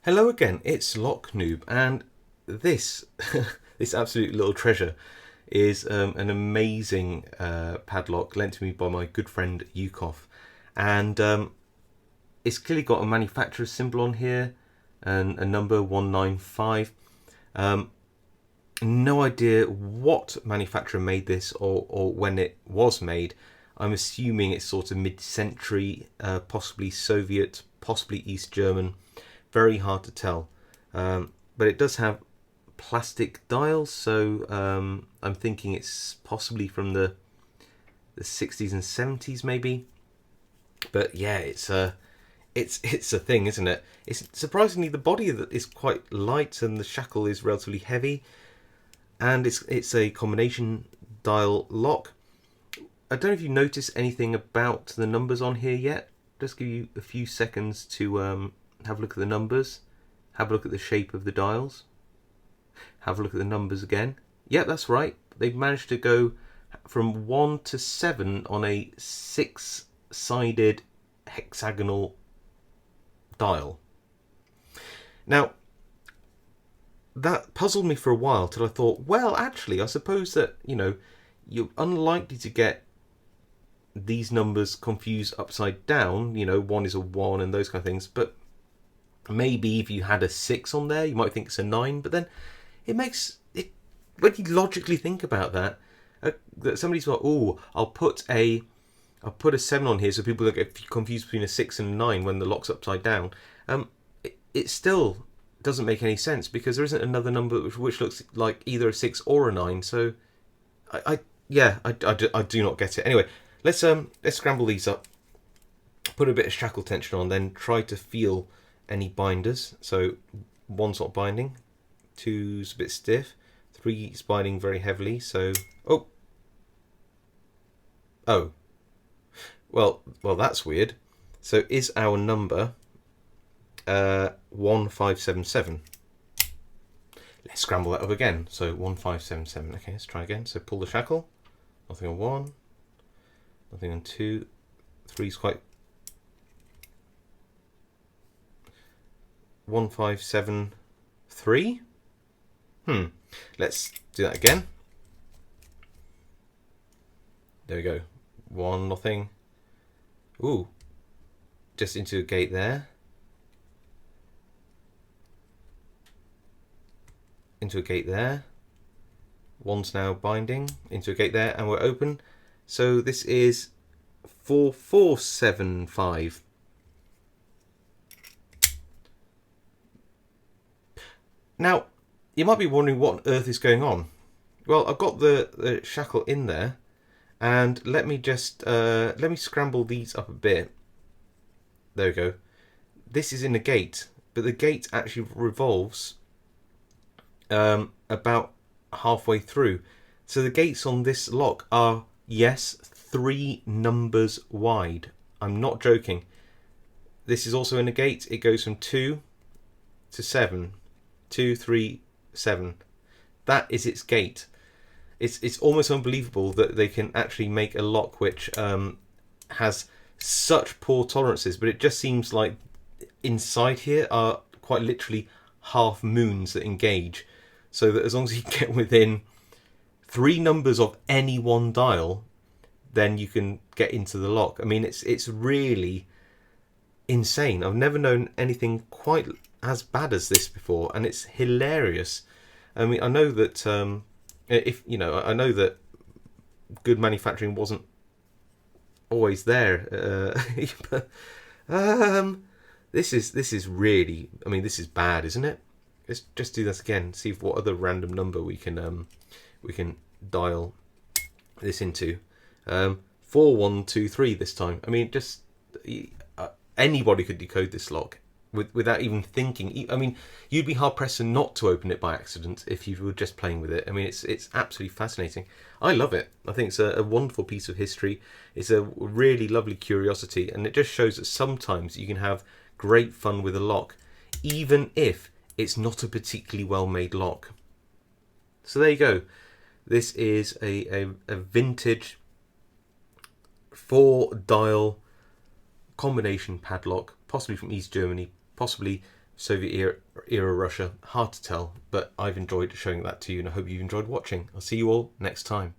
Hello again, it's Noob, and this this absolute little treasure is an amazing padlock lent to me by my good friend Yukov, and it's clearly got a manufacturer's symbol on here and a number 195. No idea what manufacturer made this or when it was made. I'm assuming it's sort of mid-century, possibly Soviet, possibly East German. Very hard to tell, but it does have plastic dials, so I'm thinking it's possibly from the 60s and 70s maybe. But yeah, it's a thing, isn't it? It's surprisingly, the body is quite light and the shackle is relatively heavy, and it's a combination dial lock. I don't know if you notice anything about the numbers on here yet. Just give you a few seconds to have a look at the numbers, have a look at the shape of the dials, have a look at the numbers again. Yeah, that's right. They've managed to go from 1 to 7 on a 6-sided hexagonal dial. Now, that puzzled me for a while till I thought, well, actually, I suppose that, you're unlikely to get these numbers confused upside down. 1 is a 1 and those kind of things, but maybe if you had a 6 on there, you might think it's a 9, but then it makes it, when you logically think about that somebody's like, oh, I'll put a 7 on here so people don't get confused between a 6 and a 9 when the lock's upside down. It still doesn't make any sense because there isn't another number which looks like either a 6 or a 9. So I do not get it. Anyway, let's scramble these up, put a bit of shackle tension on, then try to feel any binders. So 1's not binding, 2's a bit stiff, 3's binding very heavily. So well that's weird. So is our number 1577? Let's scramble that up again. So 1577. Okay, let's try again. So pull the shackle. Nothing on 1, nothing on 2, 3's quite. 1573. Let's do that again. There we go. 1, nothing. Ooh, just into a gate there. Into a gate there. 1's now binding. Into a gate there, and we're open. So this is 4475. Now, you might be wondering what on earth is going on. Well, I've got the shackle in there, and let me scramble these up a bit. There we go. This is in a gate, but the gate actually revolves about halfway through. So the gates on this lock are, yes, 3 numbers wide. I'm not joking. This is also in a gate. It goes from 2 to 7. 2, 3, 7. That is its gate. It's almost unbelievable that they can actually make a lock which has such poor tolerances, but it just seems like inside here are quite literally half moons that engage, so that as long as you get within 3 numbers of any one dial, then you can get into the lock. I mean, it's really insane. I've never known anything quite as bad as this before, and it's hilarious. I mean, I know that I know that good manufacturing wasn't always there, but this is really, I mean, this is bad, isn't it? Let's just do this again. See what other random number we can dial this into. 4123 this time. I mean, just anybody could decode this lock without even thinking. I mean, you'd be hard pressed not to open it by accident if you were just playing with it. I mean, it's absolutely fascinating. I love it. I think it's a wonderful piece of history. It's a really lovely curiosity, and it just shows that sometimes you can have great fun with a lock, even if it's not a particularly well made lock. So there you go. This is a vintage 4-dial combination padlock, possibly from East Germany, possibly Soviet era Russia. Hard to tell, but I've enjoyed showing that to you, and I hope you've enjoyed watching. I'll see you all next time.